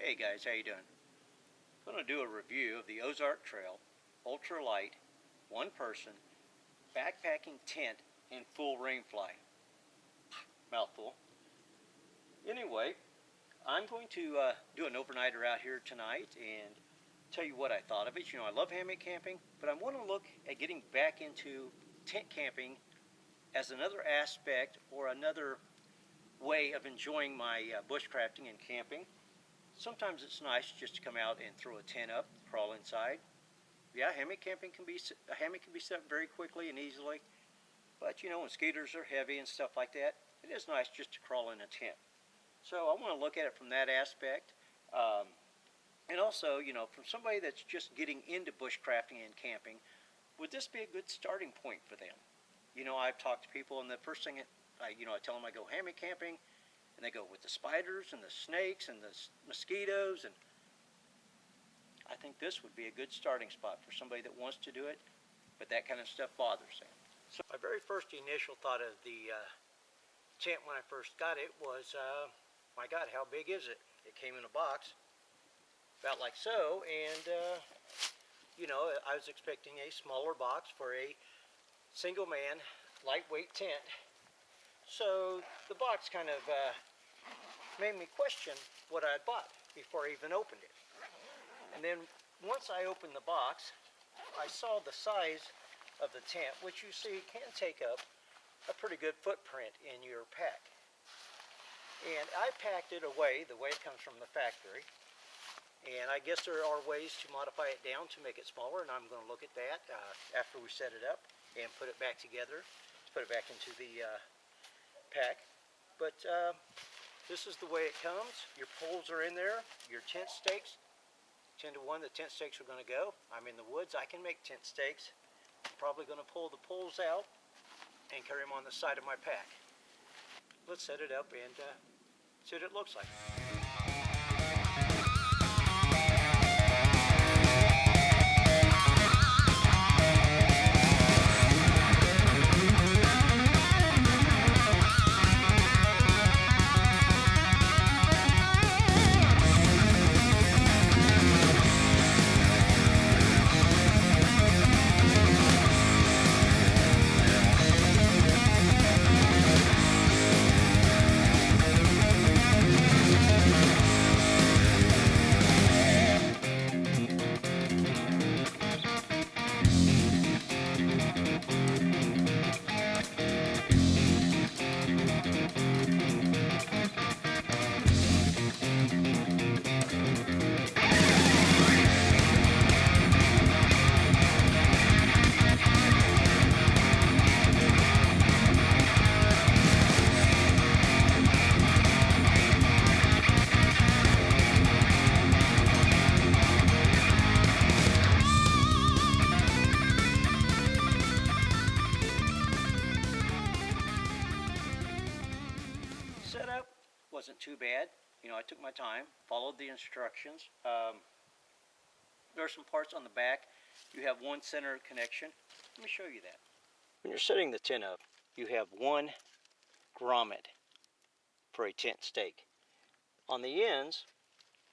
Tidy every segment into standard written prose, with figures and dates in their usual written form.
Hey guys, how you doing? I'm going to do a review of the Ozark Trail ultralight, one person, backpacking tent in full rainfly. Mouthful. Anyway, I'm going to do an overnighter out here tonight and tell you what I thought of it. You know, I love hammock camping, but I want to look at getting back into tent camping as another aspect or another way of enjoying my bushcrafting and camping. Sometimes it's nice just to come out and throw a tent up, crawl inside. Yeah, hammock camping can be set up very quickly and easily, but you know, when skeeters are heavy and stuff like that, it is nice just to crawl in a tent. So I want to look at it from that aspect, and also, you know, from somebody that's just getting into bushcrafting and camping, would this be a good starting point for them? You know, I've talked to people, and the first thing I tell them I go hammock camping. And they go with the spiders and the snakes and the mosquitoes, and I think this would be a good starting spot for somebody that wants to do it, but that kind of stuff bothers them. So my very first initial thought of the tent when I first got it was, my God, how big is it? It came in a box, about like so, and you know, I was expecting a smaller box for a single man, lightweight tent. So the box kind of made me question what I had bought before I even opened it. And then once I opened the box, I saw the size of the tent, which you see can take up a pretty good footprint in your pack. And I packed it away the way it comes from the factory. And I guess there are ways to modify it down to make it smaller, and I'm going to look at that after we set it up and put it back together, put it back into the pack. But this is the way it comes. Your poles are in there, your tent stakes. 10 to 1 the tent stakes are going to go. I'm in the woods, I can make tent stakes. I'm probably going to pull the poles out and carry them on the side of my pack. Let's set it up and see what it looks like. Setup wasn't too bad. You know, I took my time, followed the instructions. There are some parts on the back. You have one center connection. Let me show you that. When you're setting the tent up, you have one grommet for a tent stake. On the ends,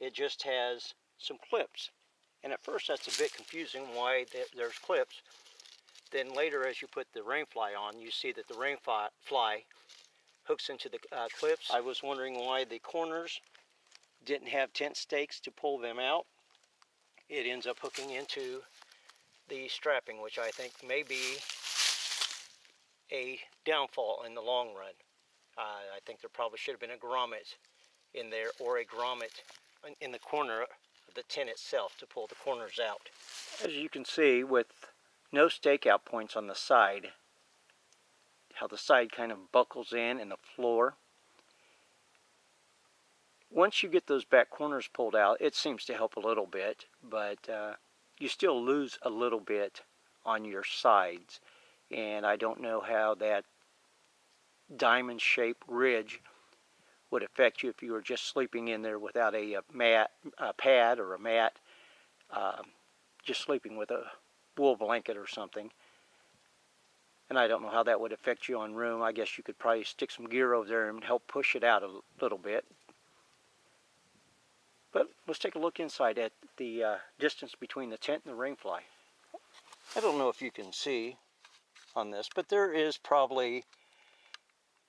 it just has some clips. And at first that's a bit confusing why there's clips. Then later, as you put the rain fly on, you see that the rain fly hooks into the clips. I was wondering why the corners didn't have tent stakes to pull them out. It ends up hooking into the strapping, which I think may be a downfall in the long run. I think there probably should have been a grommet in there, or a grommet in the corner of the tent itself to pull the corners out. As you can see, with no stakeout points on the side, how the side kind of buckles in and the floor. Once you get those back corners pulled out, it seems to help a little bit, but you still lose a little bit on your sides. And I don't know how that diamond-shaped ridge would affect you if you were just sleeping in there without a pad or a mat, just sleeping with a wool blanket or something. And I don't know how that would affect you on room. I guess you could probably stick some gear over there and help push it out a little bit. But let's take a look inside at the distance between the tent and the rainfly. I don't know if you can see on this, but there is probably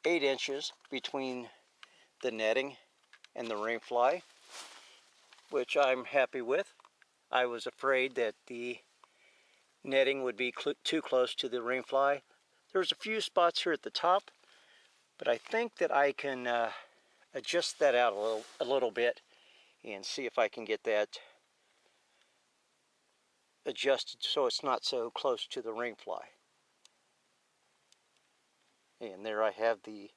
8 inches between the netting and the rainfly, which I'm happy with. I was afraid that the netting would be too close to the rainfly. There's a few spots here at the top, but I think that I can adjust that out a little bit and see if I can get that adjusted so it's not so close to the rainfly. And there I have the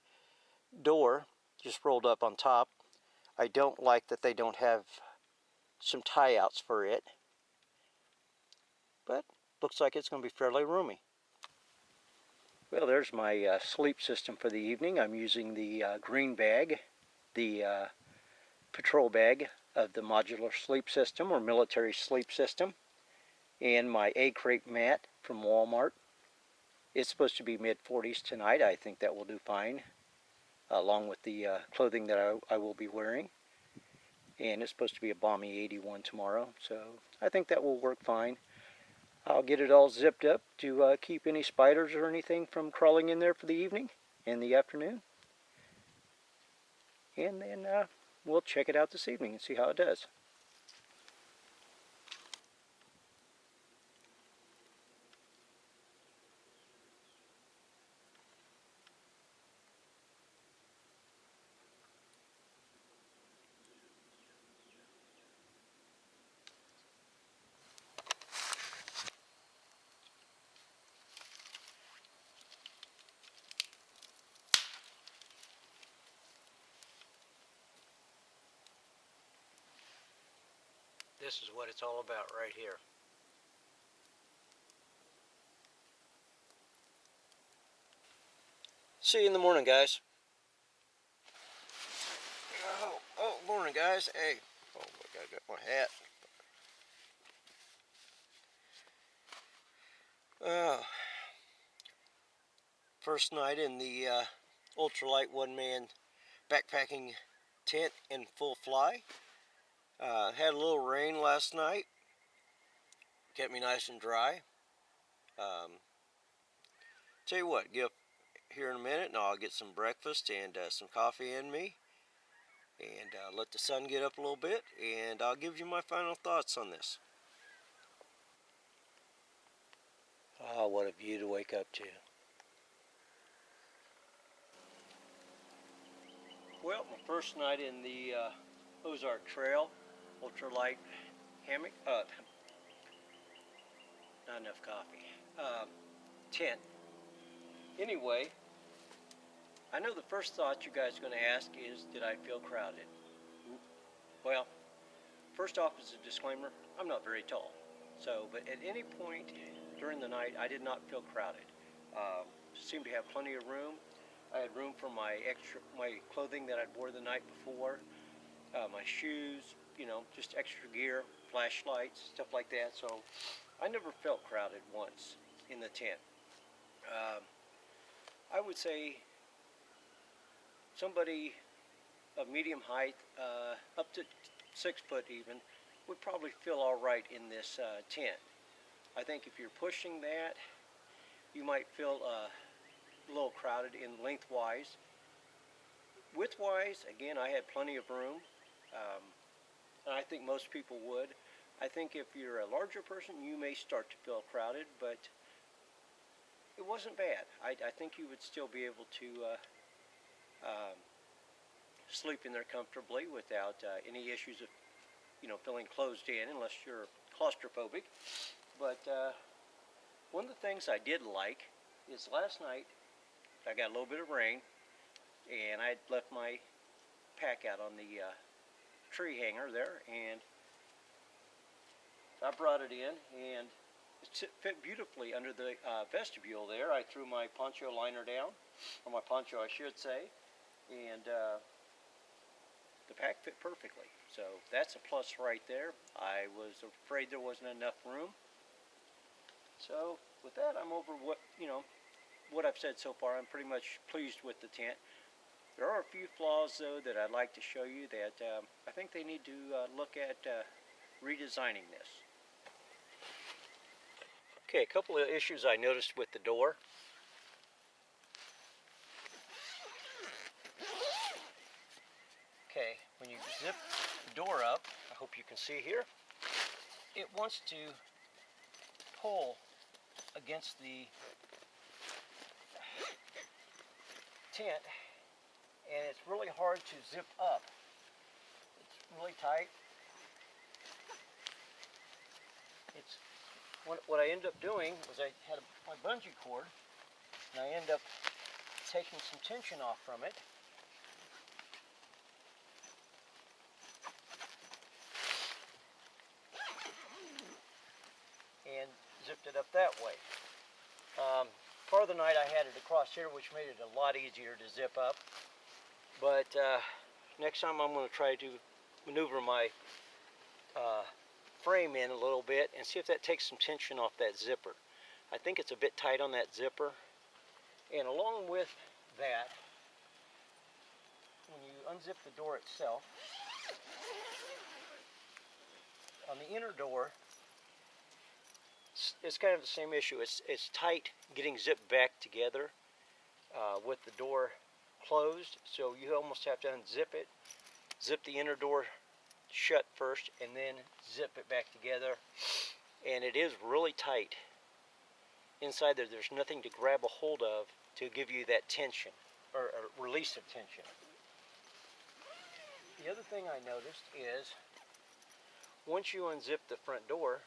door just rolled up on top. I don't like that they don't have some tie outs for it, but looks like it's going to be fairly roomy. Well, there's my sleep system for the evening. I'm using the green bag, the patrol bag of the modular sleep system or military sleep system, and my egg crepe mat from Walmart. It's supposed to be mid-40s tonight. I think that will do fine, along with the clothing that I will be wearing. And it's supposed to be a balmy 81 tomorrow, so I think that will work fine. I'll get it all zipped up to keep any spiders or anything from crawling in there for the evening and the afternoon. And then we'll check it out this evening and see how it does. This is what it's all about right here. See you in the morning, guys. Oh, morning, guys. Hey. Oh, look, I got my hat. First night in the ultralight one-man backpacking tent in full fly. Had a little rain last night. Kept me nice and dry. Tell you what, get up here in a minute and I'll get some breakfast and some coffee in me. And let the sun get up a little bit, and I'll give you my final thoughts on this. Oh, what a view to wake up to. Well, my first night in the Ozark Trail, ultralight hammock, not enough coffee, tent. Anyway, I know the first thought you guys are going to ask is, did I feel crowded? Well, first off, as a disclaimer, I'm not very tall. So, but at any point during the night, I did not feel crowded. Seemed to have plenty of room. I had room for my clothing that I'd wore the night before, my shoes, just extra gear, flashlights, stuff like that. So I never felt crowded once in the tent. I would say somebody of medium height, up to 6 foot even, would probably feel all right in this tent. I think if you're pushing that, you might feel a little crowded in lengthwise. Widthwise, again, I had plenty of room, and I think most people would. I think if you're a larger person, you may start to feel crowded, but it wasn't bad. I think you would still be able to sleep in there comfortably without any issues of, feeling closed in, unless you're claustrophobic. But one of the things I did like is last night I got a little bit of rain, and I had left my pack out on the tree hanger there, and I brought it in, and it fit beautifully under the vestibule there. I threw my poncho liner down, or my poncho I should say, and the pack fit perfectly. So that's a plus right there. I was afraid there wasn't enough room. So with that, I'm over what I've said so far. I'm pretty much pleased with the tent. There are a few flaws though that I'd like to show you that I think they need to look at redesigning this. Okay, a couple of issues I noticed with the door. Okay, when you zip the door up, I hope you can see here, it wants to pull against the tent, and it's really hard to zip up. It's really tight. It's what I ended up doing was I had my bungee cord, and I ended up taking some tension off from it. And zipped it up that way. Part of the night I had it across here, which made it a lot easier to zip up. But next time I'm going to try to maneuver my frame in a little bit and see if that takes some tension off that zipper. I think it's a bit tight on that zipper. And along with that, when you unzip the door itself, on the inner door, it's kind of the same issue. It's tight getting zipped back together with the door closed, so you almost have to unzip it, zip the inner door shut first, and then zip it back together. And it is really tight. Inside there's nothing to grab a hold of to give you that tension, or release of tension. The other thing I noticed is once you unzip the front door,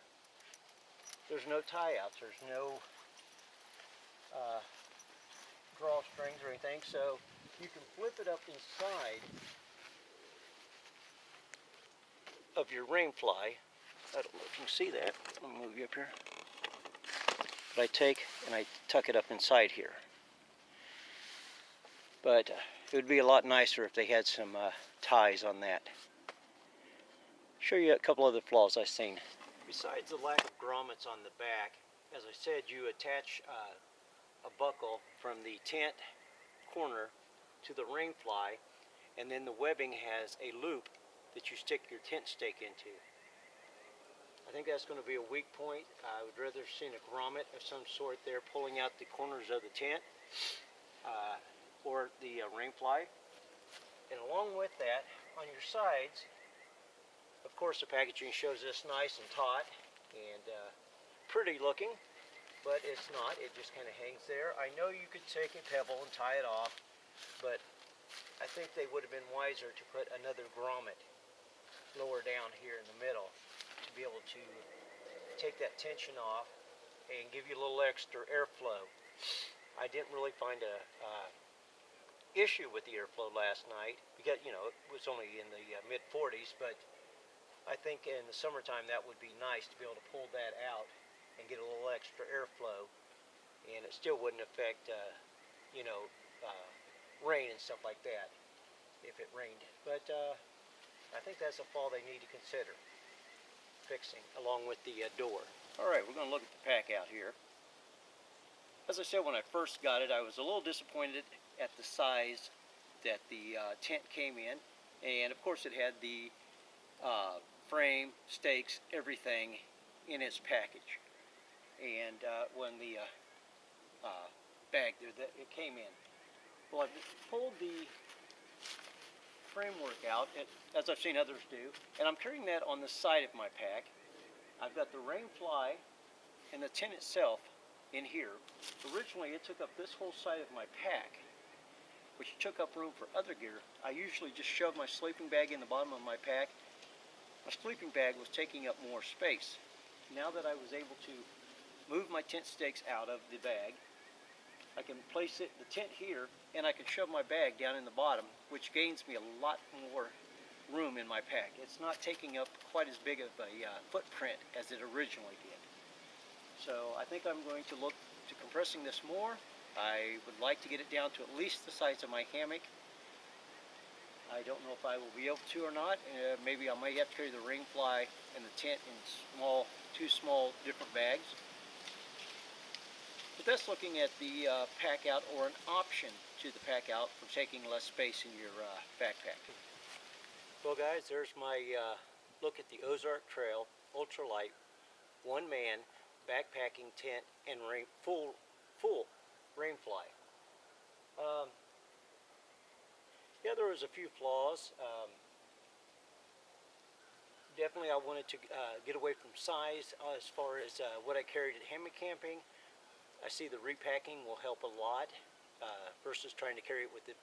there's no tie-outs, there's no drawstrings or anything, so you can flip it up inside of your rain fly. I don't know if you can see that. Let me move you up here. But I take and I tuck it up inside here. But it would be a lot nicer if they had some ties on that. Show you a couple other flaws I've seen. Besides the lack of grommets on the back, as I said, you attach a buckle from the tent corner to the ring fly, and then the webbing has a loop that you stick your tent stake into. I think that's going to be a weak point. I would rather have seen a grommet of some sort there pulling out the corners of the tent or the ring fly. And along with that, on your sides, of course, the packaging shows this nice and taut and pretty looking, but it's not. It just kind of hangs there. I know you could take a pebble and tie it off, but I think they would have been wiser to put another grommet lower down here in the middle to be able to take that tension off and give you a little extra airflow. I didn't really find a issue with the airflow last night because, you know, it was only in the mid-40s, but I think in the summertime that would be nice to be able to pull that out and get a little extra airflow, and it still wouldn't affect rain and stuff like that if it rained. But I think that's a flaw they need to consider fixing along with the door. Alright, we're going to look at the pack out here. As I said, when I first got it, I was a little disappointed at the size that the tent came in, and of course it had the frame, stakes, everything in its package. And when the bag there that it came in, well, I've pulled the framework out, as I've seen others do, and I'm carrying that on the side of my pack. I've got the rain fly and the tent itself in here. Originally, it took up this whole side of my pack, which took up room for other gear. I usually just shove my sleeping bag in the bottom of my pack. My sleeping bag was taking up more space. Now that I was able to move my tent stakes out of the bag, I can place the tent here, and I can shove my bag down in the bottom, which gains me a lot more room in my pack. It's not taking up quite as big of a footprint as it originally did. So I think I'm going to look to compressing this more. I would like to get it down to at least the size of my hammock. I don't know if I will be able to or not. Maybe I might have to carry the ring fly and the tent in two small different bags. But that's looking at the pack out, or an option to the pack out for taking less space in your backpack. Well guys, there's my look at the Ozark Trail ultralight one-man backpacking tent and full rainfly. Yeah, there was a few flaws. Definitely I wanted to get away from size as far as what I carried at hammock camping. I see the repacking will help a lot versus trying to carry it with the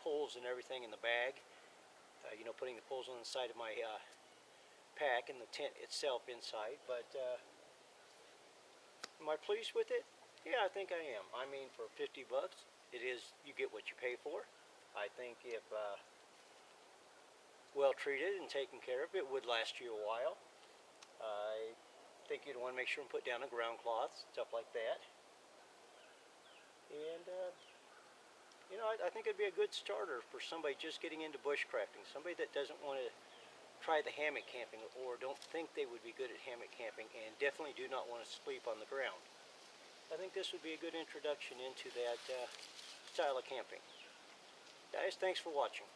poles and everything in the bag. You know, putting the poles on the side of my pack and the tent itself inside. But am I pleased with it? Yeah, I think I am. I mean, for 50 bucks, it is, you get what you pay for. I think if well treated and taken care of, it would last you a while. I think you'd want to make sure and put down a ground cloth, stuff like that. And you know, I think it'd be a good starter for somebody just getting into bushcrafting, somebody that doesn't want to try the hammock camping or don't think they would be good at hammock camping and definitely do not want to sleep on the ground. I think this would be a good introduction into that style of camping. Guys, thanks for watching.